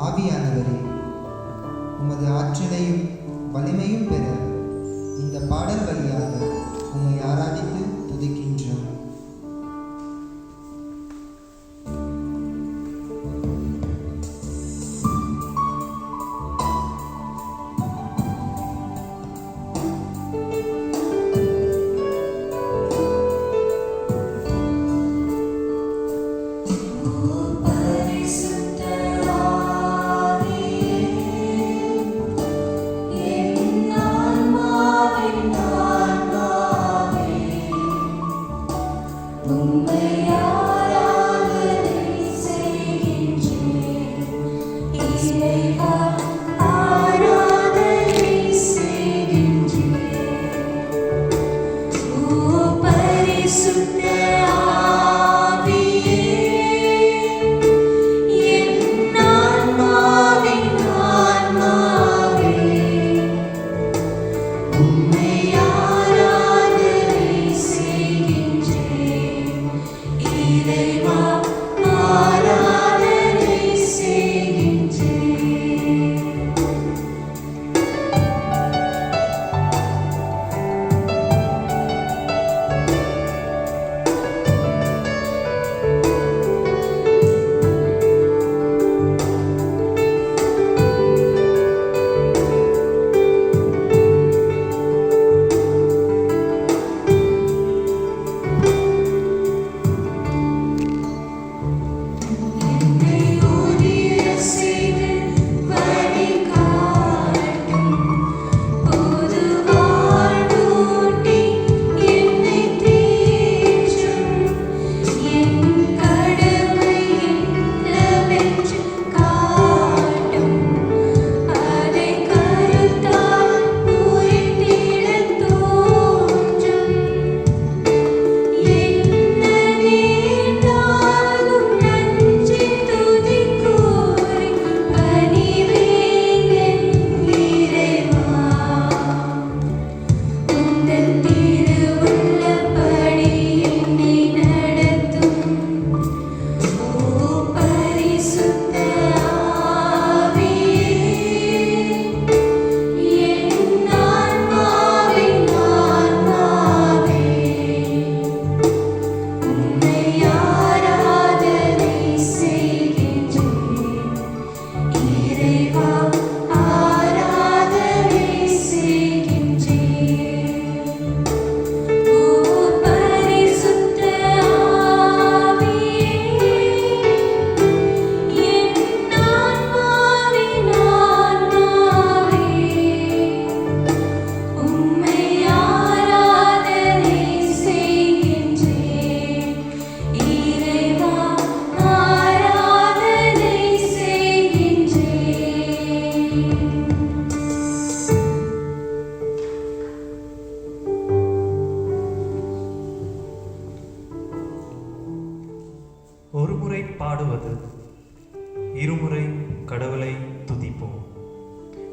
ஆவியானவரே, உமது ஆற்றலையும் வலிமையும் பெற இந்த பாடல் வழியாக உம்மை ஆராதித்து துதிக்கின்றோம். ஆராதனை செய்கின்றேன்.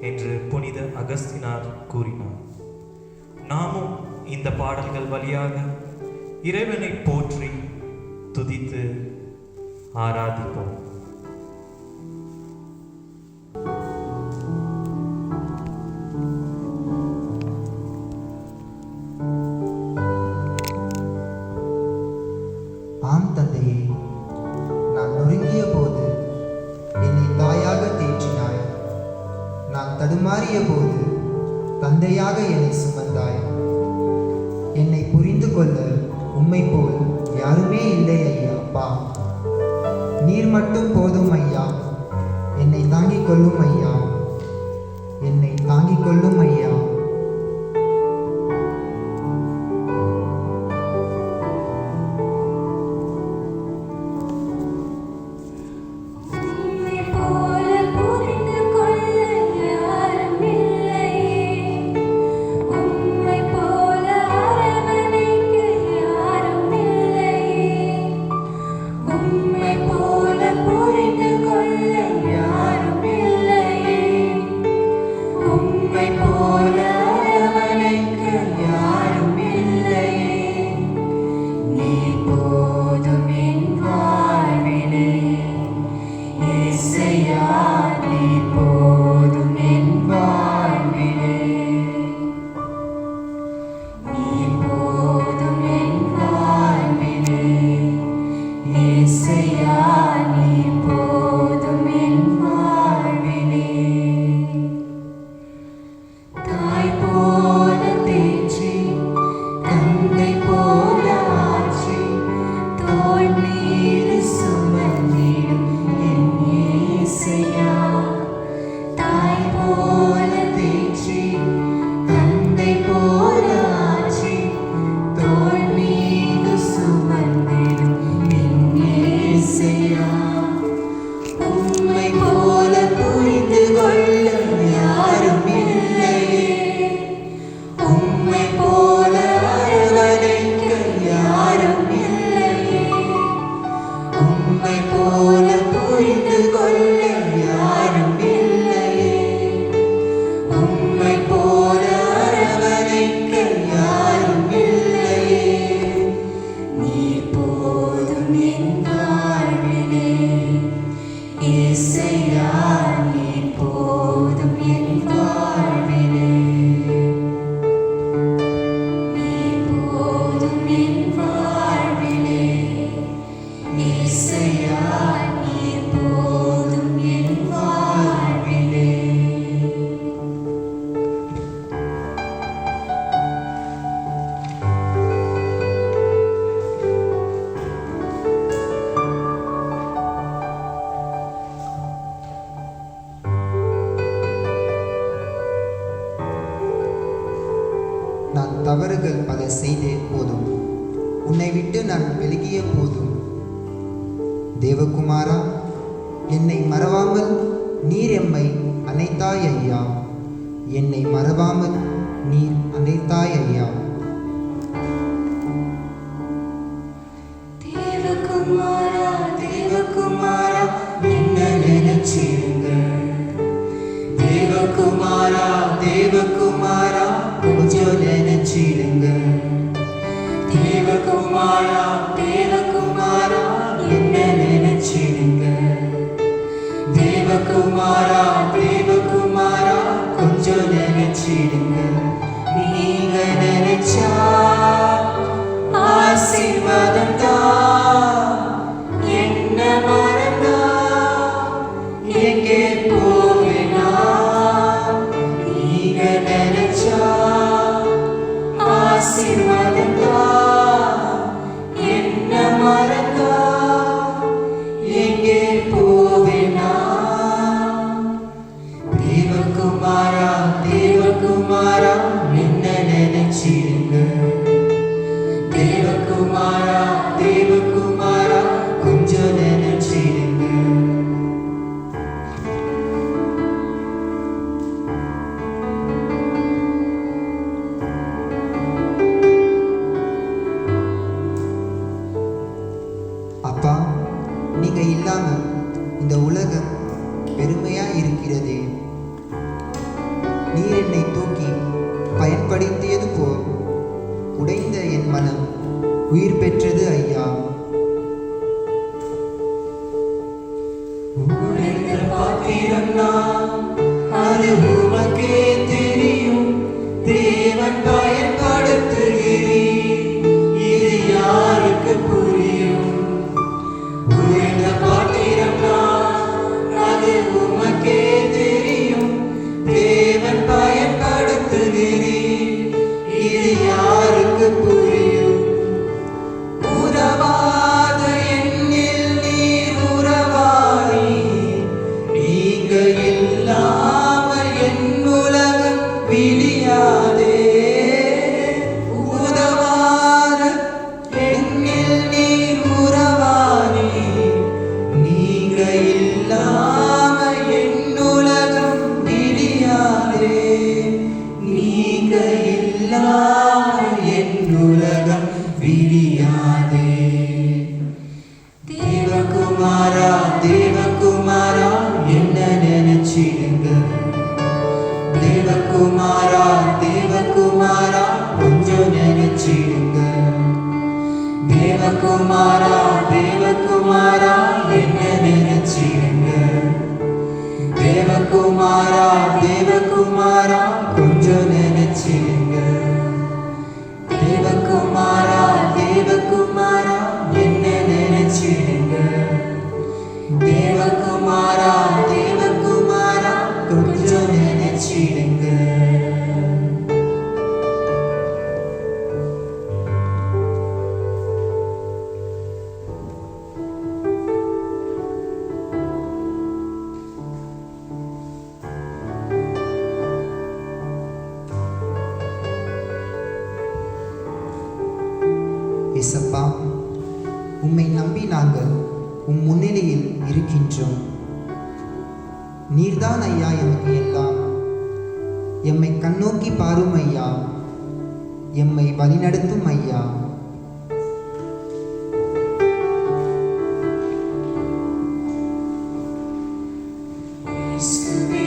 என்று புனித அகஸ்தினார் கூறினார். நாமும் இந்த பாடல்கள் வழியாக இறைவனை போற்றி துதித்து ஆராதிப்போம். ஆம் தந்தையே, நான் நொறுங்கிய போது என்னை தாயாக தேற்றினாய். நான் தடுமாறிய போது தந்தையாக என்னை சுமந்தாய். என்னை புரிந்து கொள்ள உம்மை போல் யாருமே இல்லை ஐயா. அப்பா, நீர் மட்டும் போதும் ஐயா. என்னை தாங்கிக் கொள்ளும் ஐயா, என்னை தாங்கிக் கொள்ளும் ஐயா. நான் தவறுகள் பல செய்தே போதும், உன்னை விட்டு நான் விலகிய போதும். தேவகுமாரா, என்னை மறவாமல் நீர் எம்மை அணைத்தாய் ஐயா. என்னை மறவாமல் நீர் அணைத்தாய் ஐயா. தேவகுமாரா, தேவகுமாரா, என்ன நினைச்சிருங்க. தேவகுமாரா, தேவகுமாரா, கொஞ்சம் நினைச்சிடுங்க. தேவகுமாரா, தேவகுமாரா, என்ன நினைச்சிடுங்க. தேவகுமாரா, தேவகுமாரா, கொஞ்சம் நினைச்சிடுங்க. நீங்க நினைச்சா ஆசீர்வாதம் தான். என்ன மறந்தா எங்கே போவேனா. நீங்க நினைச்சா ஆசீர்வாதம் தான். என்ன மறந்தா எங்கே போவேனா. தேவகுமாரா, தேவகுமாரா, என்ன நினைச்சிடுங்க. தேவகுமாரா, தேவகுமாரா, கொஞ்சம் நினைச்சிடுங்க. நீர் என்னை தூக்கி பயன்படுத்தியது போல் உடைந்த என் மனம் உயிர் பெற்றது ஐயா. உடைந்த பாத்திரம் நான், அது உமக்கே தெரியும். தேவன் பயன்படுத்துகிறீர், இது யாருக்கு புரியும்? உடைந்த பாத்திரம் நான், அது உமக்கே தெரியும். தேவன் பயன்படுத்துகிறீர், இது யாருக்கு புரியும்? உதவாத என்னில் நீர் உறவாடி, நீங்க இல்லாமல் என் உலகம் விடியாதே. உதவாத என்னில் நீர் உறவாடி, நீங்க இல்லாமல் என் உலகம் விடியாதே. நீங்க இல்லாமல் என் உலகம் விடியாதே. தேவகுமாரா தேவகுமாரா என்ன நினைச்சிடுங்க. தேவகுமாரா தேவகுமாரா கொஞ்சம் நினைச்சிடுங்க. தேவகுமாரா தேவகுமாரா என்ன நினைச்சிடுங்க. தேவகுமாரா தேவகுமாரா கொஞ்சம் நினைச்சிடுங்க. தேவகுமாரா தேவகுமாரா என்ன நினைச்சிடுங்க. தேவகுமாரா தேவகுமாரா கொஞ்சம் நினைச்சிடுங்க. இயேசப்பா, உம்மை நம்பி நாங்கள் உம் முன்னிலையில் இருக்கின்றோம். நீர்தான் ஐயா எமக்கு எல்லாம். எம்மை கண்ணோக்கி பாரும் ஐயா, எம்மை வழிநடத்தும் ஐயா. இயேசுவே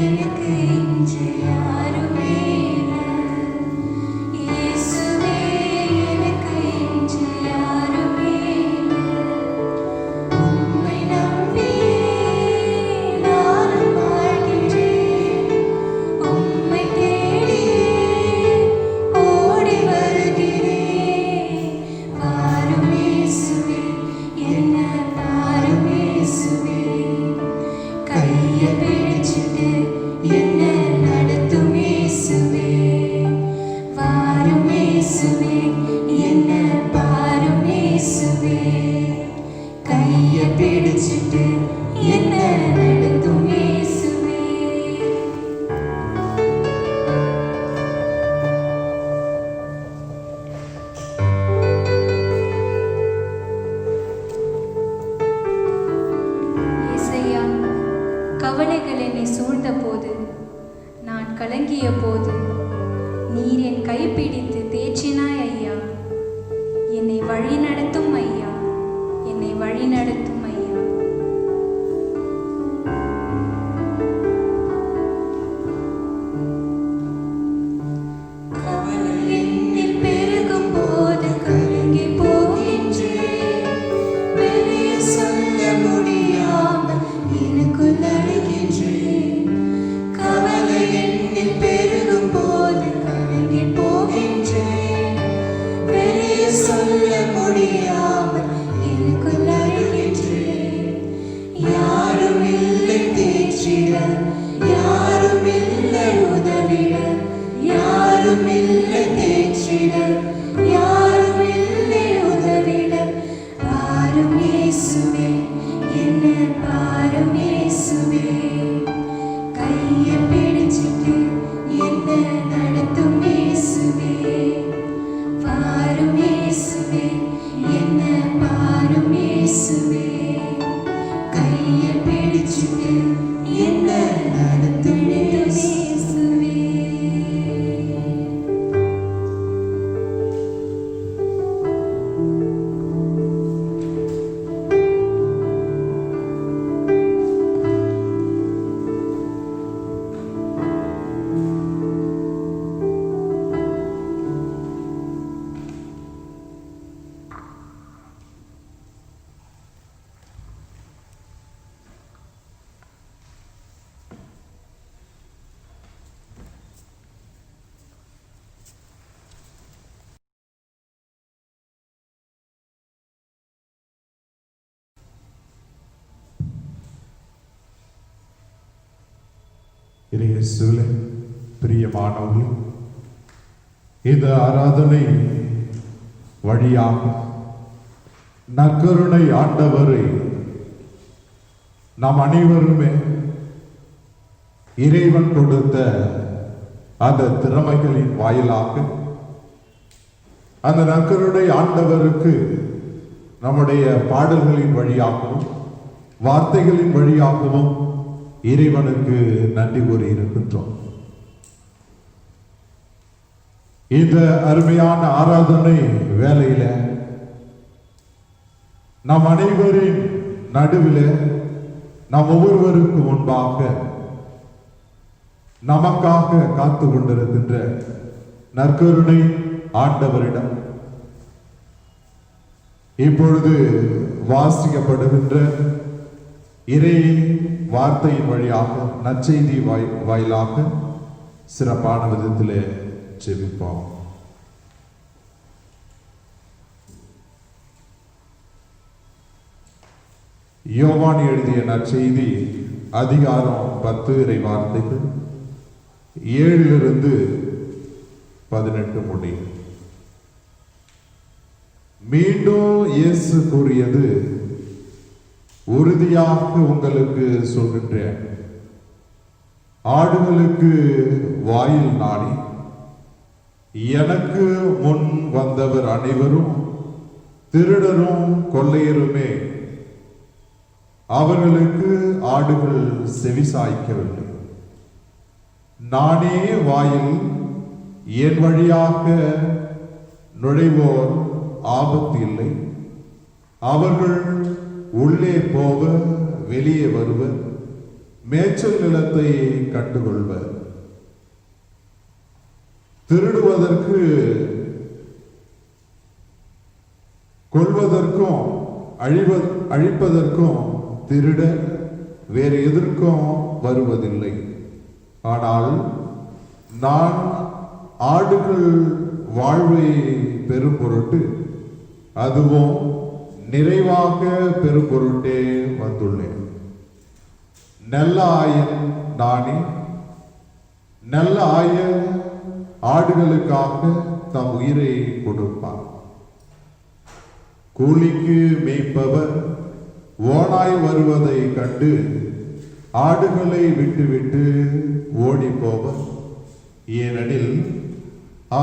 எனக்கு இன்று யாருமே இல்லை. இயேசுவே எனக்கு இன்று யாருமே இல்லை. உம்மை நம்பியே நானும் வாழ்கின்றேன். உம்மை தேடியே ஓடி வருகிறேன். பாரும் இயேசுவே, என்ன பாரும் இயேசுவே. கையை பிடிச்சிட்டு என்ன நடத்தும் இயேசுவே. வாரும் இயேசுவே, என்ன பாரும் இயேசுவே. கையை பிடிச்சிட்டு என்ன நடத்தும் இயேசுவே. இயேசையா, கவலைகள் என்னை சூழ்ந்த போது, நான் கலங்கிய போது, நீர் என் கைப்பிடித்து தேற்றினாய் ஐயா. என்னை வழி நடத்தும் ஐயா, என்னை வழி நடத்தும் ஐயா. கவலை என்னில் பெருகும் போது கலங்கி போகின்றேன். வெளியே சொல்ல முடியாமல் எனக்குள் அழுகின்றேன். கவலை என்னில் பெருகும் போது கலங்கி போகின்றேன். வெளியே சொல்ல முடியாமல் எனக்குள் அழுகின்றேன். யாரும் இல்லை தேற்றிட, யாரும் இல்லை உதவிட. யாரும் இல்லை தேற்றிட, யாரும் இல்லை உதவிட. பாரும் இயேசுவே, என்ன பாரும் இயேசுவே. கையை பிடிச்சிட்டு என்ன நடத்தும் இயேசுவே. பாரும் இயேசுவே, என்ன பாரும் இயேசுவே. கையை பிடிச்சிட்டு என்ன நடத்தும் இயேசுவே. இயேசுவிலே பிரியமானவர்களே, இந்த ஆராதனை வழியாக நற்கருணை ஆண்டவரை நாம் அனைவருமே இறைவன் கொடுத்த அந்த திறமைகளின் வாயிலாக அந்த நற்கருணை ஆண்டவருக்கு நம்முடைய பாடல்களின் வழியாகவும் வார்த்தைகளின் வழியாகவும் இறைவனுக்கு நன்றி கூறி இருக்கின்றோம். இந்த அருமையான ஆராதனை வேளையில நம் அனைவரின் நடுவில் நாம் ஒவ்வொருவருக்கு முன்பாக நமக்காக காத்து கொண்டிருக்கின்ற நற்கருணை ஆண்டவரிடம் இப்பொழுது வாசிக்கப்படுகின்ற இறை வார்த்தையின் வழியாக நற்செய்தி வாயிலாக சிறப்பான விதத்திலே ஜெபிப்போம். யோவான் எழுதிய நற்செய்தி அதிகாரம் 10 இறை வார்த்தைகள் 7 18 முடிய. மீண்டும் இயேசு கூறியது, உறுதியாக உங்களுக்கு சொல்கின்றேன், ஆடுகளுக்கு வாயில் நானே. எனக்கு முன் வந்தவர் அனைவரும் திருடரும் கொள்ளையருமே. அவர்களுக்கு ஆடுகள் செவிசாய்க்கவில்லை. நானே வாயில். என் வழியாக நுழைவோர் ஆபத்து இல்லை. அவர்கள் உள்ளே போவர், வெளியே வருவர், மேய்ச்சல் நிலத்தை கண்டுகொள்வர். திருடுவதற்கு, கொல்வதற்கும் அழிப்பதற்கும் திருட வேறு எதற்கும் வருவதில்லை. ஆனால் நான் ஆடுகள் வாழ்வை பெரும் பொருட்டு, அதுவும் நிறைவாக பெரும் பொருட்டே வந்துள்ளேன். நல்ல ஆயன் நானே. நல்ல ஆயன் ஆடுகளுக்காக தம் உயிரை கொடுப்பார். கூலிக்கு மேய்ப்பவர் ஓனாய் வருவதை கண்டு ஆடுகளை விட்டுவிட்டு ஓடி போவர். ஏனெனில்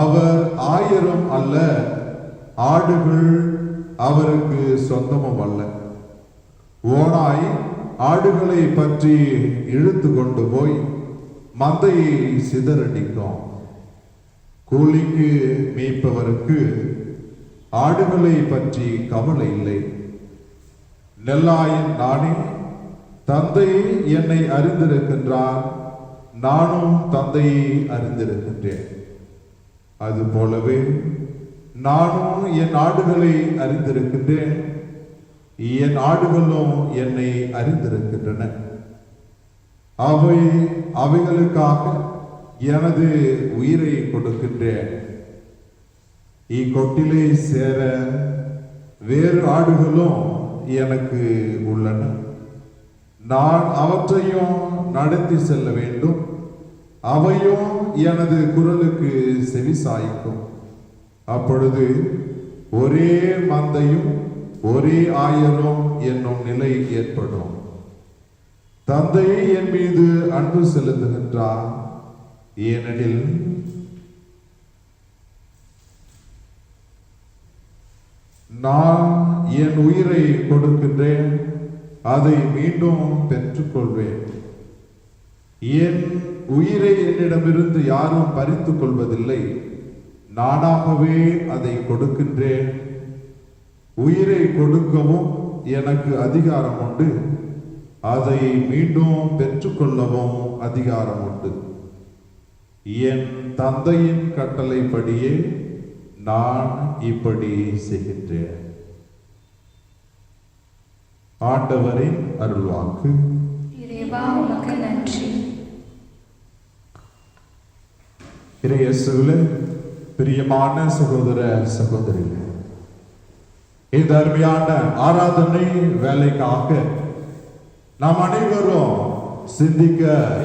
அவர் ஆயிரம் அல்ல, ஆடுகள் அவருக்கு சொந்தமும் அல்ல. ஓனாய் ஆடுகளை பற்றி இழுத்து கொண்டு போய் மந்தையை சிதறடிக்கும். கூலிக்கு மேய்ப்பவருக்கு ஆடுகளை பற்றி கவலை இல்லை. நெல்லாயன் நானே. தந்தை என்னை அறிந்திருக்கின்றார், நானும் தந்தையை அறிந்திருக்கின்றேன். அதுபோலவே நானும் என் ஆடுகளை அறிந்திருக்கின்றேன், என் ஆடுகளும் என்னை அறிந்திருக்கின்றன. அவைகளுக்காக எனது உயிரை கொடுக்கின்றேன். இக்கொட்டிலே சேர வேறு ஆடுகளும் எனக்கு உள்ளன. நான் அவற்றையும் நடத்தி செல்ல வேண்டும். அவையும் எனது குரலுக்கு செவிசாய்க்கும். அப்பொழுது ஒரே மந்தையும் ஒரே ஆயரும் என்னும் நிலை ஏற்படும். தந்தை என் மீது அன்பு செலுத்துகின்றார், ஏனெனில் நான் என் உயிரை கொடுக்கின்றேன், அதை மீண்டும் பெற்றுக்கொள்வேன். என் உயிரை என்னிடமிருந்து யாரும் பறித்துக் கொள்வதில்லை, நானாகவே அதை கொடுக்கின்றேன். உயிரை கொடுக்கவும் எனக்கு அதிகாரம் உண்டு, அதை மீண்டும் பெற்றுக்கொள்ளவும் அதிகாரம் உண்டு. என் தந்தையின் கட்டளைப்படியே நான் இப்படி செய்கின்றேன். ஆண்டவரின் அருள்வாக்கு. இறைவா உமக்கு நன்றி. இறையேசுவிலே பிரியமான சகோதர சகோதரிகளே, இந்த அருமையான ஆராதனை வேலைக்காக நாம் அனைவரும் சிந்திக்க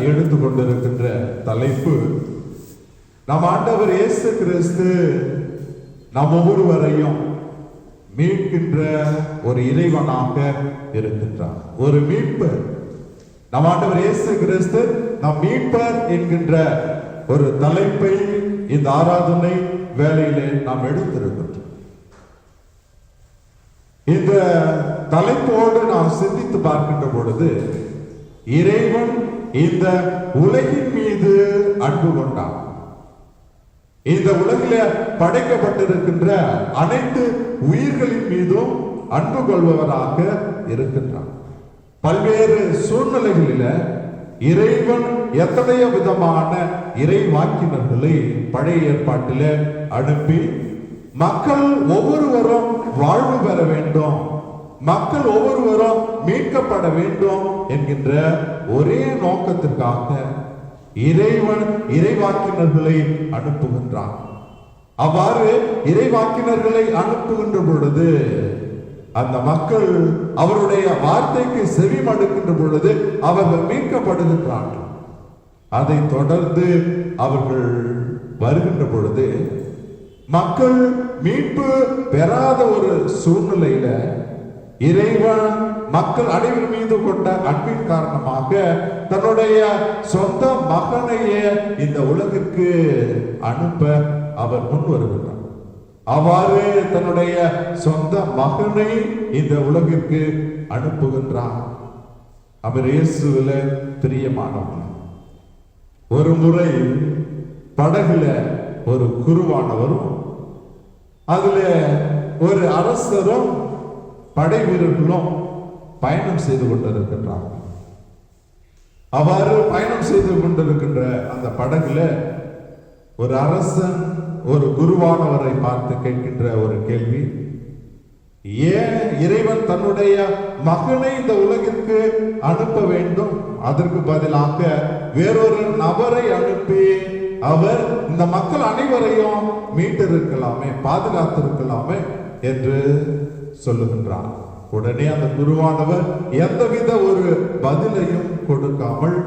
எடுத்துக்கொண்டிருக்கின்ற தலைப்பு, நம் ஆண்டவர் இயேசு கிறிஸ்து நம் ஒவ்வொருவரையும் மீட்கின்ற ஒரு இறைவனாக இருக்கின்றார். ஒரு மீட்பர், நம் ஆண்டவர் இயேசு கிறிஸ்து நம் மீட்பர் என்கின்ற ஒரு தலைப்பை இந்த ஆராதனை வேளையிலே நாம் எடுத்திருக்கின்றோம். இந்த தலைப்போடு நாம் சிந்தித்து பார்க்கின்ற பொழுது, இறைவன் இந்த உலகின் மீது அன்பு கொண்டார். இந்த உலகில படைக்கப்பட்டிருக்கின்ற அனைத்து உயிர்களின் மீதும் அன்பு கொள்பவராக இருக்கின்றார். பல்வேறு சூழ்நிலைகளில இறைவன் எத்தனையோ விதமான இறை வாக்கினர்களை பழைய ஏற்பாட்டில அனுப்பி மக்கள் ஒவ்வொருவரும் வாழ்வு பெற வேண்டும், மக்கள் ஒவ்வொருவரும் மீட்கப்பட வேண்டும் என்கின்ற ஒரே நோக்கத்திற்காக இறைவன் இறைவாக்கினர்களை அனுப்புகின்றார். அவ்வாறு இறைவாக்கினர்களை அனுப்புகின்ற பொழுது அந்த மக்கள் அவருடைய வார்த்தைக்கு செவி மடுக்கின்ற பொழுது அவர்கள் மீட்கப்படுகின்றார்கள். அதை தொடர்ந்து அவர்கள் வருகின்ற பொழுது மக்கள் மீட்பு பெறாத ஒரு சூழ்நிலையில இறைவன் மக்கள் அனைவர் மீது கொண்ட அன்பின் காரணமாக தன்னுடைய சொந்த மகனையே இந்த உலகிற்கு அனுப்ப அவர் முன் வருகிறார். அவ்வாறு தன்னுடைய சொந்த மகனை இந்த உலகிற்கு அனுப்புகின்றார். அவர் இயேசுவில பிரியமானவர். ஒரு முறை படகுல ஒரு குருவானவரும் அதுல ஒரு அரசரும் படை வீரர்களும் பயணம் செய்து கொண்டிருக்கின்றார்கள். அவ்வாறு பயணம் செய்து கொண்டிருக்கின்ற அந்த படகுல ஒரு அரசன் ஒரு குருவானவரை பார்த்து கேட்கின்ற ஒரு கேள்வி, ஏன் இறைவன் தன்னுடைய மகனை இந்த உலகிற்கு அனுப்ப வேண்டும், அதற்கு பதிலாக வேறொரு நபரை அனுப்பி அவர் இந்த மக்கள் அனைவரையும் மீட்டிருக்கலாமே, பாதுகாத்திருக்கலாமே என்று சொல்லுகின்றார். உடனே அந்த குருவானவர் எந்தவித ஒரு பதிலையும் கொடுக்காமல்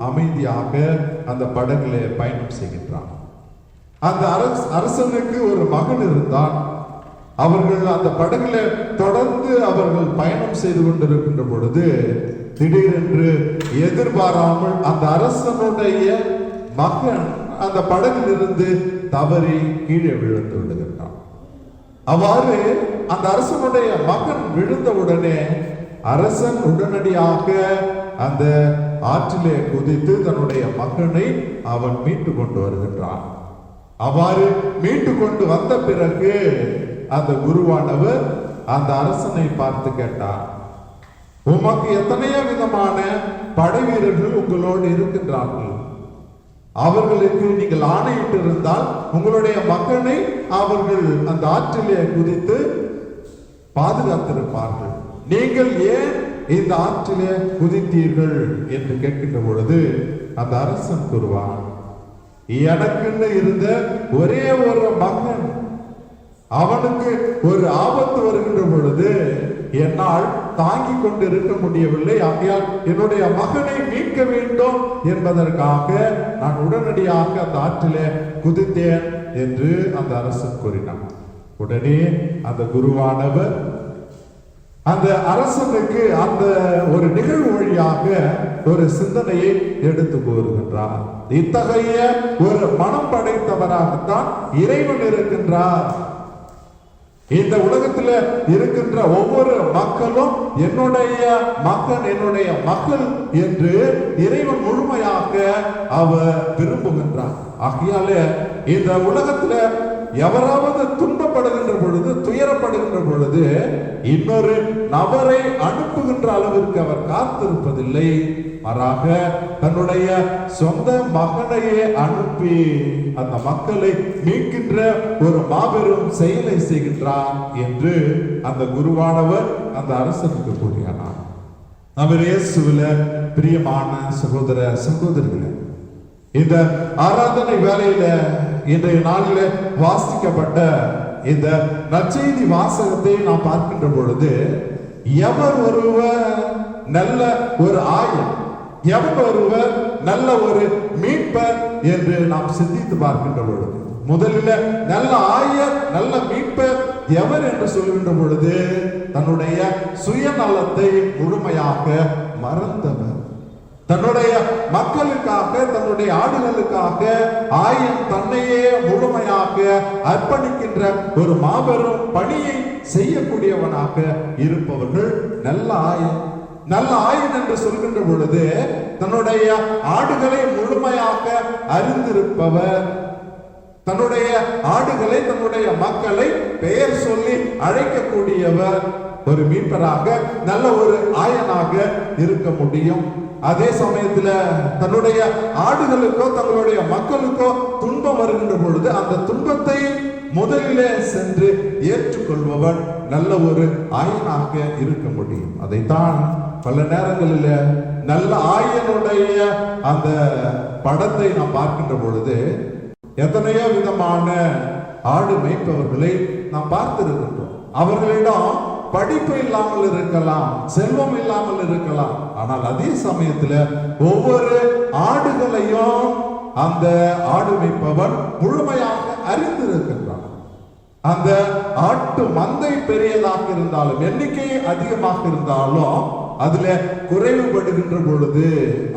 அமைதியாக அந்த படகுல பயணம் செய்கின்றார். அந்த அரசனுக்கு ஒரு மகன் இருந்தான். அவர்கள் அந்த படகுல தொடர்ந்து அவர்கள் பயணம் செய்து கொண்டிருக்கின்ற பொழுது திடீரென்று எதிர்பாராமல் அந்த அரசனுடைய மகன் அந்த படகிலிருந்து தவறி கீழே விழுந்து விடுகின்றான். அவ்வாறு அந்த அரசனுடைய மகன் விழுந்த உடனே அரசன் உடனடியாக அந்த ஆற்றிலே குதித்து தன்னுடைய மகனை அவன் மீட்டு கொண்டு வருகின்றான். அவ்வாறு மீட்டு கொண்டு வந்த பிறகு அந்த குருவானவர் அந்த அரசனை பார்த்து கேட்டார், உமக்கு எத்தனையோ விதமான படை வீரர்கள் உங்களோடு இருக்கின்றார்கள், அவர்களுக்கு நீங்கள் ஆணையிட்டு இருந்தால் உங்களுடைய மகனை அவர்கள் அந்த ஆற்றிலே குதித்து பாதுகாத்திருப்பார்கள், நீங்கள் ஏன் இந்த ஆற்றிலே குதித்தீர்கள் என்று கேட்கின்ற பொழுது அந்த அரசன் கூறுவான், எனக்குன்னு இருந்த ஒரே ஒரு மகன், அவனுக்கு ஒரு ஆபத்து வருகின்ற பொழுது என்னால் தாங்கிக் கொண்டு இருக்க முடியவில்லை, ஆகையால் என்னுடைய மகனை மீட்க வேண்டும் என்பதற்காக நான் உடனடியாக அந்த ஆற்றிலே குதித்தேன் என்று அந்த அரசன் கூறினான். உடனே அந்த குருவானவர் அந்த அரசனுக்கு அந்த ஒரு நிகழ்வு வழியாக ஒரு சிந்தனையை எடுத்து கூறுகின்றார். இத்தகைய ஒரு மனம் படைத்தவராகத்தான் இறைவன் இருக்கின்றார். இந்த உலகத்தில் இருக்கின்ற ஒவ்வொரு மக்களும் என்னுடைய மகன், என்னுடைய மகள் என்று இறைவன் முழுமையாக அவர் விரும்புகின்றார். ஆகையாலே இந்த உலகத்துல எவராவது துன்பப்படுகின்ற பொழுது, துயரப்படுகின்ற பொழுது இன்னொரு நபரை அனுப்புகின்ற அளவிற்கு அவர் காத்திருப்பதில்லை, மாறாக தன்னுடைய சொந்த மகனையே அனுப்பி அந்த மக்களை மீட்கின்ற ஒரு மாபெரும் செயலை செய்கின்றார் என்று அந்த குருவானவர் அந்த அரசனுக்கு கூறினார். அவர் இயேசுவில பிரியமான சகோதர சகோதரிகளே, இந்த ஆராதனை வேளையில இன்றைய நாளில வாசிக்கப்பட்ட இந்த நற்செய்தி வாசகத்தை நாம் பார்க்கின்ற பொழுது, எவர் ஒருவர் நல்ல ஒரு ஆயர், எவர் ஒருவர் நல்ல ஒரு மீட்பர் என்று நாம் சிந்தித்து பார்க்கின்ற பொழுது, முதலில் நல்ல ஆயர் நல்ல மீட்பர் எவர் என்று சொல்கின்ற பொழுது, தன்னுடைய சுயநலத்தை முழுமையாக மறந்தவர், தன்னுடைய மக்களுக்காக தன்னுடைய ஆடுகளுக்காக ஆயன் தன்னையே முழுமையாக அர்ப்பணிக்கின்ற ஒரு மாபெரும் பணியை செய்யக்கூடியவனாக இருப்பவர்கள் நல்ல ஆயன். நல்ல ஆயன் என்று சொல்கின்ற பொழுது தன்னுடைய ஆடுகளை முழுமையாக அறிந்திருப்பவர், தன்னுடைய ஆடுகளை தன்னுடைய மக்களை பெயர் சொல்லி அழைக்கக்கூடியவர் ஒரு மீட்பராக நல்ல ஒரு ஆயனாக இருக்க முடியும். அதே சமயத்துல தன்னுடைய ஆடுகளுக்கோ தங்களுடைய மக்களுக்கோ துன்பம் வருகின்ற பொழுது அந்த துன்பத்தை முதலிலே சென்று ஏற்றுக்கொள்பவன் நல்ல ஒரு ஆயனாக இருக்க முடியும். அதைத்தான் பல நேரங்களில் நல்ல ஆயனுடைய அந்த படத்தை நாம் பார்க்கின்ற பொழுது எத்தனையோ விதமான ஆடு மேய்ப்பவர்களை நாம் பார்த்திருக்கின்றோம். அவர்களிடம் படிப்பு இல்லாமல் இருக்கலாம், செல்வம் இல்லாமல் இருக்கலாம், ஆனால் அதே சமயத்துல ஒவ்வொரு ஆடுகளையும் அந்த ஆடு மேய்ப்பவன் முழுமையாக அறிந்திருக்கின்றான். அந்த ஆட்டு மந்தை பெரியதாக இருந்தாலும் எண்ணிக்கை அதிகமாக இருந்தாலும் அதுல குறைவுபடுகின்ற பொழுது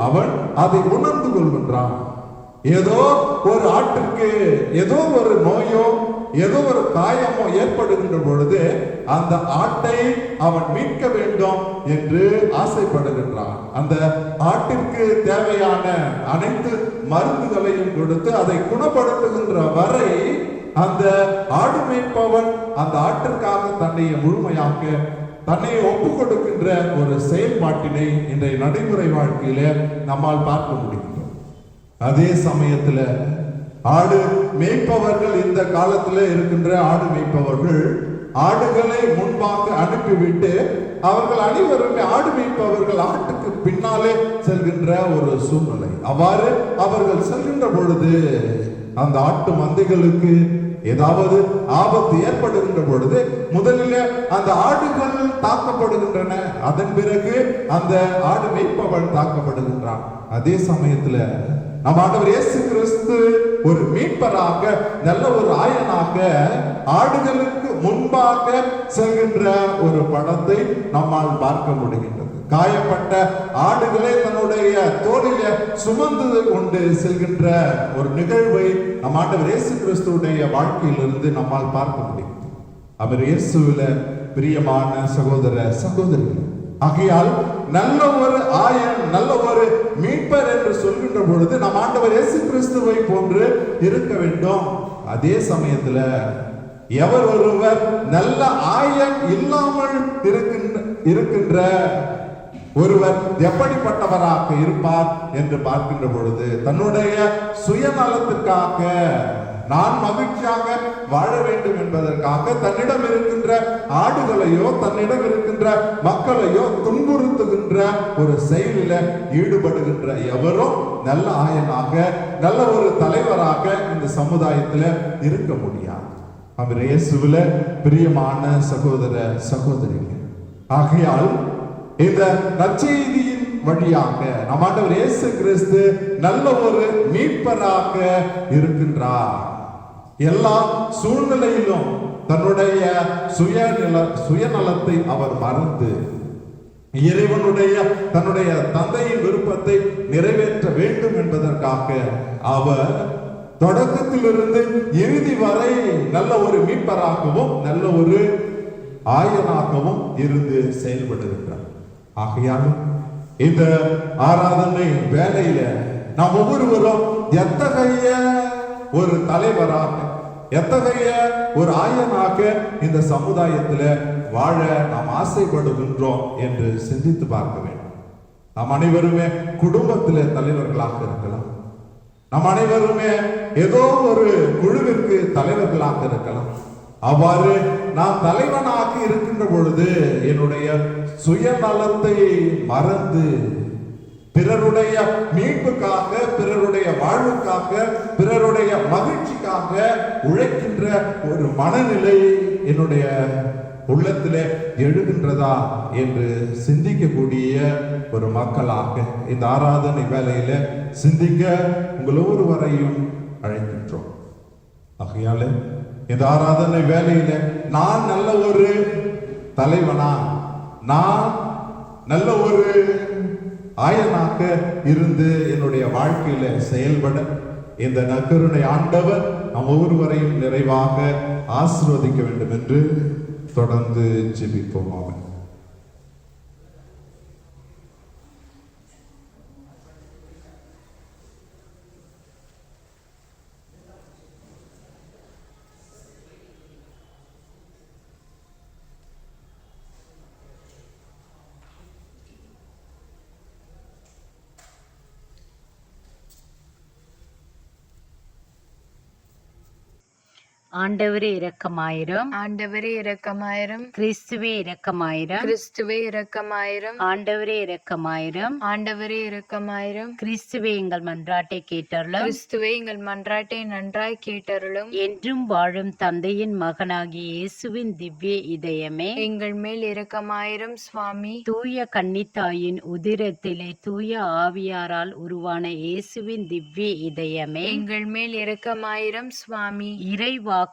அவன் அதை உணர்ந்து கொள்கின்றான். ஏதோ ஒரு ஆட்டுக்கு ஏதோ ஒரு நோயோ ஏதோ ஒரு காயமோ ஏற்படுகின்ற பொழுது அந்த ஆட்டை அவன் மீட்க வேண்டும் என்று ஆசைப்படுகின்றான். அந்த ஆட்டிற்கு தேவையான அனைத்து மருந்துகளையும் கொடுத்து அதை குணப்படுத்துகின்ற வரை அந்த ஆடு மேய்ப்பவன் அந்த ஆட்டிற்காக தன்னை முழுமையாக தன்னை ஒப்பு கொடுக்கின்ற ஒரு செயல்பாட்டினை இன்றைய நடைமுறை வாழ்க்கையில நம்மால் பார்க்க முடியும். அதே சமயத்துல ஆடு மேய்ப்பவர்கள், இந்த காலத்துல இருக்கின்ற ஆடு மேய்ப்பவர்கள் ஆடுகளை முன்பாக அனுப்பிவிட்டு அவர்கள் அனைவருமே ஆடு மேய்ப்பவர்கள் ஆட்டுக்கு பின்னாலே செல்கின்ற ஒரு சூழ்நிலை. அவ்வாறு அவர்கள் செல்கின்ற பொழுது அந்த ஆட்டு மந்தைகளுக்கு ஏதாவது ஆபத்து ஏற்படுகின்ற பொழுது முதலில் அந்த ஆடுகள் தாக்கப்படுகின்றன, அதன் பிறகு அந்த ஆடு மேய்ப்பவன் தாக்கப்படுகின்றான். அதே சமயத்துல நம் ஆண்டவர் இயேசு கிறிஸ்து ஒரு மீட்பராக நல்ல ஒரு ஆயனாக ஆடுகளுக்கு முன்பாக செல்கின்ற ஒரு படத்தை நம்மால் பார்க்க முடிகின்றது. காயப்பட்ட ஆடுகளை தன்னுடைய தோளில சுமந்து கொண்டு செல்கின்ற ஒரு நிகழ்வை நம் ஆண்டவர் இயேசு கிறிஸ்துடைய வாழ்க்கையிலிருந்து நம்மால் பார்க்க முடியும். அவர் இயேசுவில பிரியமான சகோதர சகோதரிகள், ஆகையால் நல்ல ஒரு ஆயன் நல்ல ஒரு மீட்பர் என்று சொல்கின்ற பொழுது நம் ஆண்டவர் இயேசு கிறிஸ்துவை போன்று இருக்க வேண்டும். அதே சமயத்துல எவர் ஒருவர் நல்ல ஆயன் இல்லாமல் இருக்கின்ற ஒருவர் எப்படிப்பட்டவராக இருப்பார் என்று பார்க்கின்ற பொழுது தன்னுடைய சுயநலத்திற்காக நான் மகிழ்ச்சியாக வாழ வேண்டும் என்பதற்காக தன்னிடம் இருக்கின்ற ஆடுகளையோ தன்னிடம் இருக்கின்ற மக்களையோ துன்புறுத்துகின்ற ஒரு செயலில ஈடுபடுகின்ற எவரும் நல்ல ஆயனாக நல்ல ஒரு தலைவராக இந்த சமுதாயத்தில் இருக்க முடியாது. அவர் இயேசுவில பிரியமான சகோதர சகோதரிகள், ஆகையால் இந்த நற்செய்தியின் வழியாக நம் ஆண்டவர் இயேசு கிறிஸ்து நல்ல ஒரு மீட்பராக இருக்கின்றார். எல்லா சூழ்நிலையிலும் தன்னுடைய சுயநலத்தை அவர் மறந்து இறைவனுடைய தன்னுடைய தந்தையின் விருப்பத்தை நிறைவேற்ற வேண்டும் என்பதற்காக அவர் தொடக்கத்திலிருந்து இறுதி வரை நல்ல ஒரு மீட்பராகவும் நல்ல ஒரு ஆயனாகவும் இருந்து செயல்படுகின்றார். ஆகையால் இந்த ஆராதனை வேலையில நாம் ஒவ்வொருவரும் எத்தகைய ஒரு தலைவராக எத்தகைய ஒரு ஆயனாக இந்த சமுதாயத்துல வாழ நாம் ஆசைப்படுகின்றோம் என்று சிந்தித்து பார்க்க வேண்டும். நாம் அனைவருமே குடும்பத்திலே தலைவர்களாக இருக்கலாம், நம் அனைவருமே ஏதோ ஒரு குழுவிற்கு தலைவர்களாக இருக்கலாம். அவ்வாறு நான் தலைவனாக இருக்கின்ற பொழுது என்னுடைய சுயநலத்தை மறந்து பிறருடைய மீட்புக்காக, பிறருடைய வாழ்வுக்காக, பிறருடைய மகிழ்ச்சிக்காக உழைக்கின்ற ஒரு மனநிலை என்னுடைய உள்ளத்திலே எழுகின்றதா என்று சிந்திக்கக்கூடிய ஒரு மக்களாக இந்த ஆராதனை வேலையில சிந்திக்க உங்கள் ஒவ்வொருவரையும் அழைக்கின்றோம். ஆகையால இந்த ஆராதனை வேலையில நான் நல்ல ஒரு தலைவனா, நான் நல்ல ஒரு ஆயனாக இருந்து என்னுடைய வாழ்க்கையில செயல்பட இந்த நற்கருணை ஆண்டவர் நம் ஒவ்வொருவரையும் நிறைவாக ஆசீர்வதிக்க வேண்டும் என்று தொடர்ந்து ஜெபிப்போம். ஆமென். ஆண்டவரே இரக்கமாயிரம். ஆண்டவரே இரக்கமாயிரம். கிறிஸ்துவே இரக்கமாயிரம். கிறிஸ்துவே இரக்கமாயிரம். ஆண்டவரே இரக்கமாயிரம். ஆண்டவரே இரக்கமாயிரம். கிறிஸ்துவே எங்கள் மன்றாட்டை கேட்டருளும். கிறிஸ்துவே எங்கள் மன்றாட்டை நன்றாய் கேட்டருளும். என்றும் வாழும் தந்தையின் மகனாகிய இயேசுவின் திவ்ய இதயமே, எங்கள் மேல் இரக்கமாயிரம் சுவாமி. தூய கன்னித்தாயின் உதிரத்திலே தூய ஆவியாரால் உருவான இயேசுவின் திவ்ய இதயமே, எங்கள் மேல் இரக்கமாயிரம் சுவாமி. இறைவாக்கான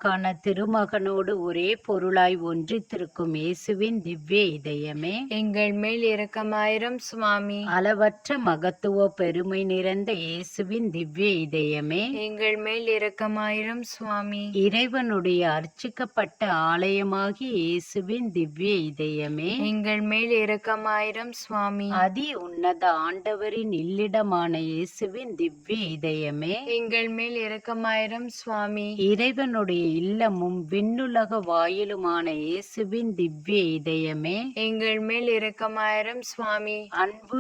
திருமகனோடு ஒரே பொருளாய் ஒன்றித்திருக்கும் இயேசுவின் திவ்ய இதயமே, எங்கள் மேல் இரக்கமாயிரம் சுவாமி. அளவற்ற மகத்துவ பெருமை நிறைந்த இயேசுவின் திவ்ய இதயமே, எங்கள் மேல் இரக்கமாயிரம் சுவாமி. இறைவனுடைய அர்ச்சிக்கப்பட்ட ஆலயமாகிய இயேசுவின் திவ்ய இதயமே, எங்கள் மேல் இரக்கமாயிரம் சுவாமி. அதி உன்னத ஆண்டவரின் இல்லிடமான இயேசுவின் திவ்ய இதயமே, எங்கள் மேல் இரக்கமாயிரம் சுவாமி. இறைவனுடைய இல்லமும் விண்ணுலக வாயிலுமான இயேசுவின் திவ்ய இதயமே, எங்கள் மேல் இரக்கமாயிரம் சுவாமி. அன்பு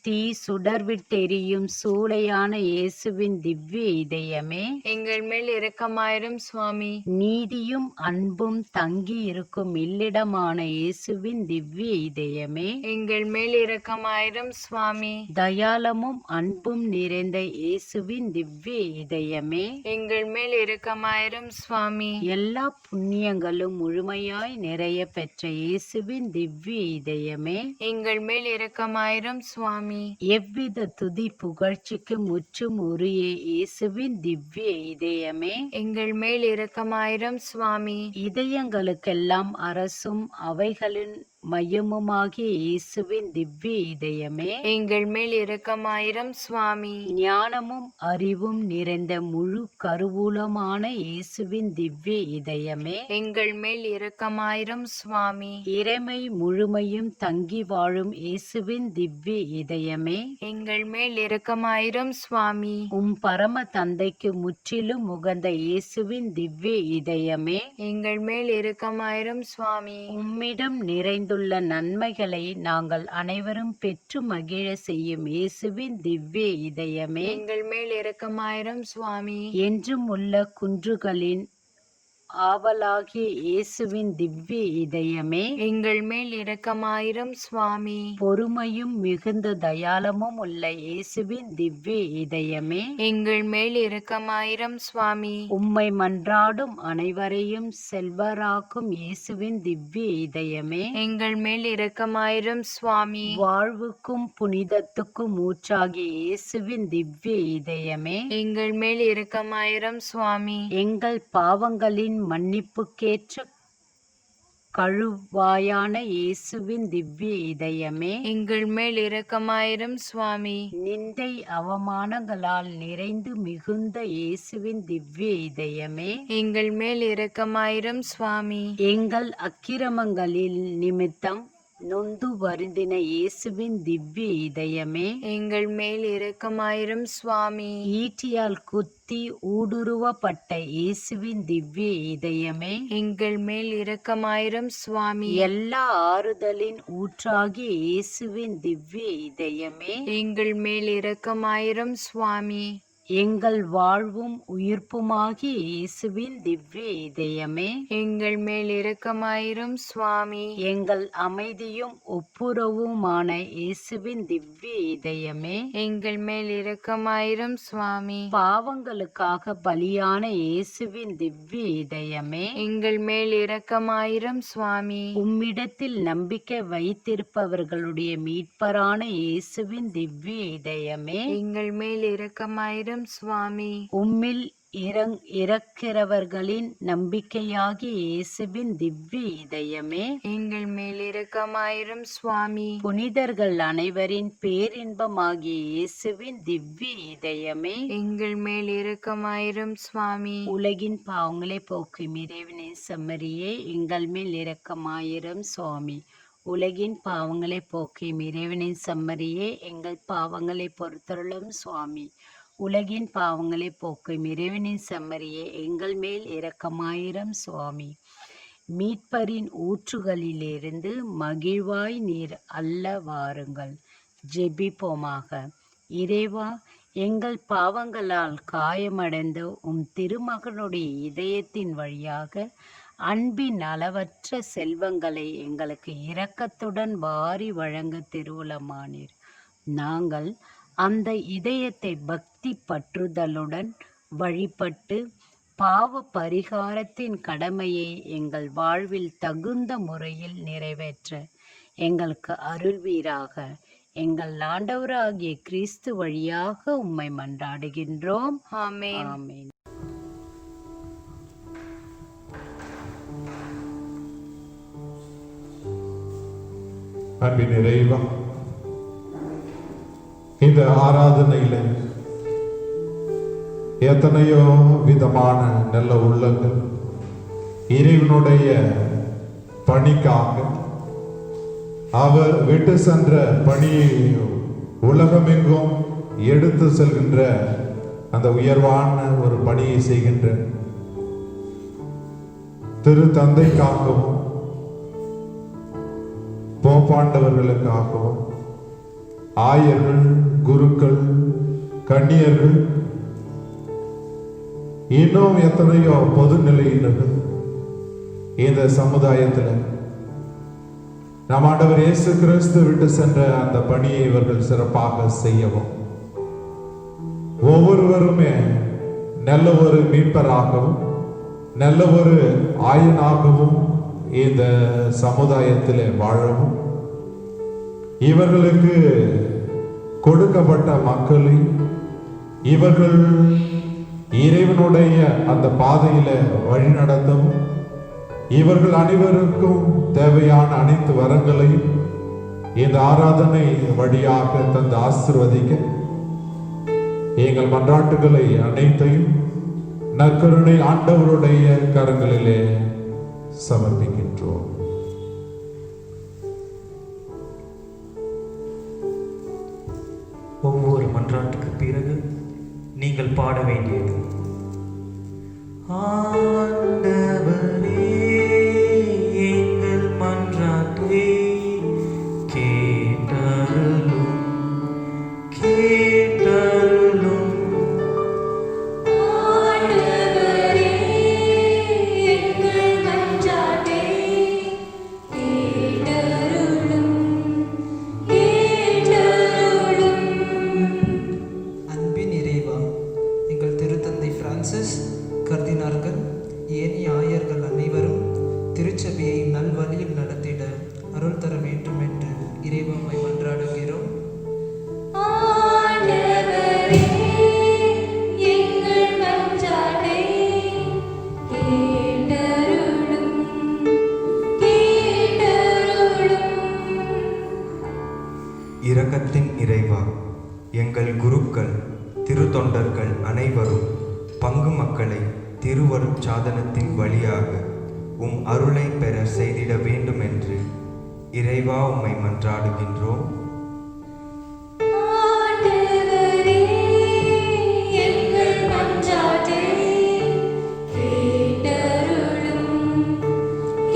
தீ சுடர்விட்டெரியும் சூளையான இயேசுவின் திவ்ய இதயமே, எங்கள் மேல் இரக்கமாயிரம் சுவாமி. நீதியும் அன்பும் தங்கி இருக்கும் இல்லிடமான இயேசுவின் திவ்ய இதயமே, எங்கள் மேல் இரக்கமாயிரம் சுவாமி. தயாளமும் அன்பும் நிறைந்த இயேசுவின் திவ்ய இதயமே, எங்கள் மேல் இரக்கமாயிரம் சுவாமி. எல்லா புண்ணியங்களும் முழுமையாய் நிறைய பெற்ற இயேசுவின் திவ்ய இதயமே, எங்கள் மேல் இரக்கமாயிரம் சுவாமி. எவ்வித துதி புகழ்ச்சிக்கு முற்றும் உரிய இயேசுவின் திவ்ய இதயமே, எங்கள் மேல் இரக்கமாயிரம் சுவாமி. இதயங்களுக்கெல்லாம் அரசும் அவைகளின் மையமுமாகிய இயேசுவின் திவ்ய இதயமே, எங்கள் மேல் இரக்கமாயிரம் சுவாமி. ஞானமும் அறிவும் நிறைந்த முழு கருவூலமான இயேசுவின் திவ்ய இதயமே, எங்கள் மேல் இரக்கமாயிரம் சுவாமி. இறைமை முழுமையும் தங்கி வாழும் இயேசுவின் திவ்ய இதயமே, எங்கள் மேல் இரக்கமாயிரம் சுவாமி. பரம தந்தைக்கு முற்றிலும் உகந்த இயேசுவின் திவ்ய இதயமே, எங்கள் மேல் இரக்கமாயிரம் சுவாமி. உம்மிடம் நிறைந்துள்ள நன்மைகளை நாங்கள் அனைவரும் பெற்று மகிழ செய்யும் இயேசுவின் திவ்ய இதயமே, எங்கள் மேல் இரக்கமாயிரம் சுவாமி. என்றும் உள்ள குன்றுகளின் ஆவலாகிய இயேசுவின் திவ்ய இதயமே, எங்கள் மேல் இரக்கமாயிரம் சுவாமி. பொறுமையும் மிகுந்த தயாளமும் உள்ள இயேசுவின் திவ்ய இதயமே, எங்கள் மேல் இரக்கமாயிரம் சுவாமி. உம்மை மன்றாடும் அனைவரையும் செல்வராக்கும் இயேசுவின் திவ்ய இதயமே, எங்கள் மேல் இரக்கமாயிரம் சுவாமி. வாழ்வுக்கும் புனிதத்துக்கும் ஊற்றாகிய இயேசுவின் திவ்ய இதயமே, எங்கள் மேல் இரக்கமாயிரம் சுவாமி. எங்கள் பாவங்களின் மன்னிப்புக்கேற்ற கழுவாயான இயேசுவின் திவ்ய இதயமே, எங்கள் மேல் இரக்கமாயிரம் சுவாமி. நிந்தை அவமானங்களால் நிறைந்து மிகுந்த இயேசுவின் திவ்ய இதயமே, எங்கள் மேல் இரக்கமாயிரம் சுவாமி. எங்கள் அக்கிரமங்களின் நிமித்தம் நொந்து வருந்தின இயேசுவின் திவ்ய இதயமே, எங்கள் மேல் இரக்கமாயிரம் சுவாமி. ஈட்டியால் குத்தி ஊடுருவப்பட்ட இயேசுவின் திவ்ய இதயமே, எங்கள் மேல் இரக்கமாயிரம் சுவாமி. எல்லா ஆறுதலின் ஊற்றாகிய இயேசுவின் திவ்ய இதயமே, எங்கள் மேல் இரக்கமாயிரம் சுவாமி. எங்கள் வாழ்வும் உயிர்ப்புமாகிய இயேசுவின் திவ்ய இதயமே, எங்கள் மேல் இரக்கமாயிரும் சுவாமி. எங்கள் அமைதியும் ஒப்புரவுமான இயேசுவின் திவ்ய இதயமே, எங்கள் மேல் இரக்கமாயிரும் சுவாமி. பாவங்களுக்காக பலியான இயேசுவின் திவ்ய இதயமே, எங்கள் மேல் இரக்கமாயிரும் சுவாமி. உம்மிடத்தில் நம்பிக்கை வைத்திருப்பவர்களுடைய மீட்பரான இயேசுவின் திவ்ய இதயமே, எங்கள் மேல் இரக்கமாயிரும் சுவாமி. உம்மில் இறக்கிறவர்களின் நம்பிக்கையாகிய இயேசுவின் திவ்ய இதயமே, எங்கள் மேல் இரக்கமாயிரும் சுவாமி. புனிதர்கள் அனைவரின் பேரின்பமாகிய இயேசுவின் திவ்ய இதயமே, எங்கள் மேல் இரக்கமாயிரும் சுவாமி. உலகின் பாவங்களை போக்கும் இறைவனின் செம்மறியே, எங்கள் மேல் இரக்கமாயிரும் சுவாமி. உலகின் பாவங்களை போக்கும் இறைவனின் செம்மறியே, எங்கள் பாவங்களை பொறுத்தருளும் சுவாமி. உலகின் பாவங்களை போக்கும் இறைவனின் செம்மறியே, எங்கள் மேல் இரக்கமாயிரும் சுவாமி. மீட்பரின் ஊற்றுகளிலிருந்து மகிழ்வாய் நீர் அள்ள வாருங்கள். ஜெபிப்போமாக. இறைவா, எங்கள் பாவங்களால் காயமடைந்த உம் திருமகனுடைய இதயத்தின் வழியாக அன்பின் அளவற்ற செல்வங்களை எங்களுக்கு இரக்கத்துடன் வாரி வழங்க திருவுளமானீர். நாங்கள் அந்த இதயத்தை பக்தி பற்றுதலுடன் வழிபட்டு பாவ பரிகாரத்தின் கடமையை எங்கள் வாழ்வில் தகுந்த முறையில் நிறைவேற்ற எங்களுக்கு அருள்வீராக. எங்கள் ஆண்டவராகிய கிறிஸ்து வழியாக உம்மை மன்றாடுகின்றோம். ஆமென். ஆமென். அன்பின் இறைவா, இந்த ஆராதனையில எத்தனையோ விதமான நல்ல உள்ளங்கள் இறைவனுடைய பணிக்காக அவர் விட்டு சென்ற பணியை உலகமெங்கும் எடுத்து செல்கின்ற அந்த உயர்வான ஒரு பணியை செய்கின்ற திரு தந்தைக்காகவும் போப்பாண்டவர்களுக்காகவும் ஆயர்கள், குருக்கள், கன்னியர்கள், இன்னும் எத்தனையோ பொதுநிலையினர்கள் இந்த சமுதாயத்தில் நம் ஆண்டவர் இயேசு கிறிஸ்து விட்டு சென்ற அந்த பணியை இவர்கள் சிறப்பாக செய்யவும், ஒவ்வொருவருமே நல்ல ஒரு மீட்பராகவும் நல்ல ஒரு ஆயனாகவும் இந்த சமுதாயத்தில் வாழவும், இவர்களுக்கு கொடுக்கப்பட்ட மக்களை இவர்கள் இறைவனுடைய அந்த பாதையில வழிநடத்தவும், இவர்கள் அனைவருக்கும் தேவையான அனைத்து வரங்களையும் இந்த ஆராதனை வழியாக தந்து ஆசீர்வதிக்க எங்கள் மன்றாட்டுகளை அனைத்தையும் நற்கருணை ஆண்டவருடைய கரங்களிலே சமர்ப்பிக்கின்றோம். ஒவ்வொரு மன்றாட்டுக்கு பிறகு நீங்கள் பாட வேண்டியது, ஆண்டவரே எங்கள் மன்றாட்டை கேட்டருளும் கேட்டருளும். ஆண்டவரே எங்கள் மன்றாட்டை கேட்டருளும் கேட்டருளும். அன்பின் இறைவா, எங்கள் திருத்தந்தை பிரான்சிஸ், கர்தினார்கள், ஏனைய ஆயர்கள் அனைவரும் திருச்சபையை நல்வழியில் நடத்திட அருள் தர வேண்டும் என்று இறைவனை மன்றாடுகிறோம். ஆண்டவரே எங்கள் மன்றாட்டை கேட்டருளும் கேட்டருளும். இரக்கத்தின் இறைவா, எங்கள் குருக்கள், திருத்தொண்டர்கள் அனைவரும் பங்கு மக்களை திருவருட் சாதனத்தின் வழியாக உம் அருளை பெற செய்திட வேண்டும் என்று இறைவா உம்மை மன்றாடுகின்றோம். ஆண்டவரே எங்கள் மன்றாட்டை கேட்டருளும்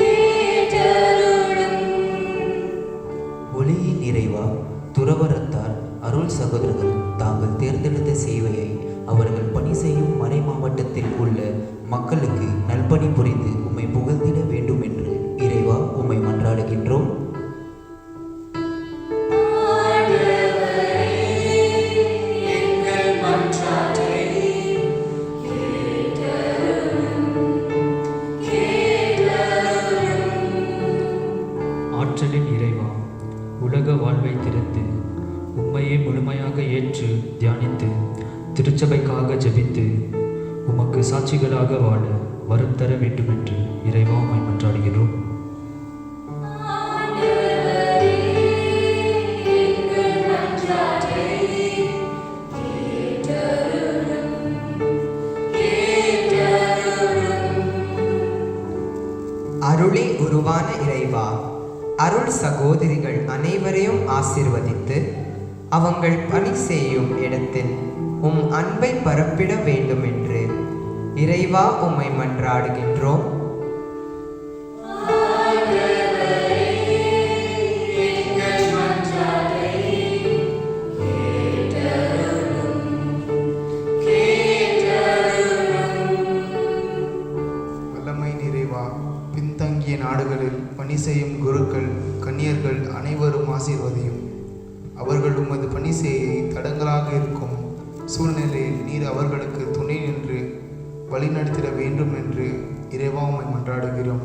கேட்டருளும். ஒளியின் இறைவா, துறவரத்தார் அருள் சகோதரர்கள் தாங்கள் தேர்ந்தெடுத்த சேவையை அவர்கள் பணி செய்யும் மறை மாவட்டத்தில் உள்ள மக்களுக்கு நல்பணி புரிந்து உம்மை புகழ்ந்திட வேண்டும் என்று இறைவா உம்மை மன்றாடுகின்றோம். ஆற்றலின் இறைவா, உலக வாழ்வை திறந்து உம்மையே முழுமையாக ஏற்று தியானித்து திருச்சபைக்காக ஜெபித்து உமக்கு சாட்சிகளாக வாழ வரம் தர வேண்டும் என்று இறைவா உம்மை மன்றாடுகிறோம். அருளே உருவான இறைவா, அருள் சகோதரிகள் அனைவரையும் ஆசீர்வதித்து அவங்கள் பணி செய்யும் இடத்தில் உம் அன்பை பரப்பிட வேண்டும் என்று இறைவா உம்மை மன்றாடுகின்றோம். வல்லமை நிறைவா, பின்தங்கிய நாடுகளில் பணி செய்யும் குருக்கள் கன்னியர்கள் அனைவரும் ஆசீர்வதியும். அவர்கள் உமது பணி செய்ய தடங்களாக இருக்கும் சூழ்நிலையில் நீர் அவர்களுக்கு துணை நின்று வழிநடத்திட வேண்டும் என்று இறைவா உம்மை மன்றாடுகிறோம்.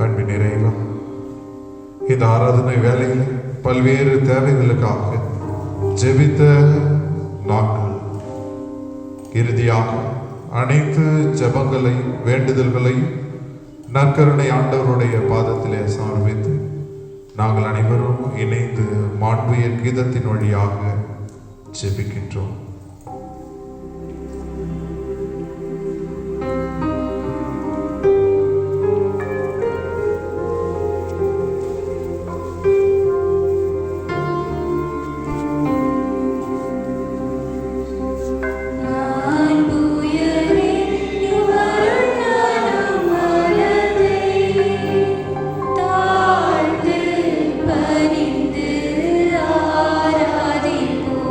அன்பின் இறைவா, இந்த ஆராதனை வேலையில் பல்வேறு தேவைகளுக்காக ஜெபித்த நாட்கள் இறுதியாக அனைத்து ஜெபங்களையும் வேண்டுதல்களையும் நற்கருணை ஆண்டவருடைய பாதத்திலே சமர்ப்பித்து நாங்கள் அனைவரும் இணைந்து மாண்புய கீதத்தின் வழியாக ஜெபிக்கின்றோம். பணிந்து ஆராதிப்போம்.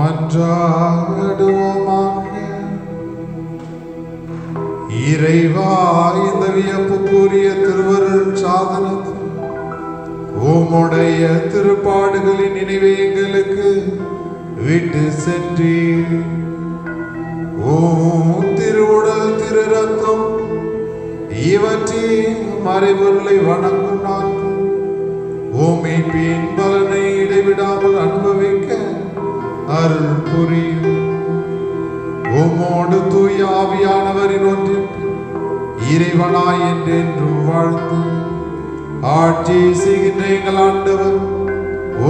மன்றாடுவோமாக. இறைவா, இந்த வியப்புக்குரிய திருவருள் சாதனத்தில் உம்முடைய திருப்பாடுகளின் நினைவை எங்களுக்கு விட்டு சென்றீர். ஓம் திருவுடல் திரு ரத்தம் இவற்றின் மறைபொருளை வணங்கும் நாங்கள் மீட்பின் பலனை இடைவிடாமல் அனுபவிக்க அருள் புரியும். உம்மோடு தூய ஆவியானவரின் ஒன்றிற்கு இறைவனாய் என்றென்றும் வாழ்ந்து ஆட்சி செய்கின்ற எங்கள் ஆண்டவர்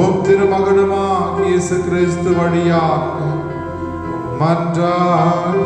ஓம் திருமகனுமாகிய இயேசு கிறிஸ்து வழியாக மன்றாடுகின்றோம்.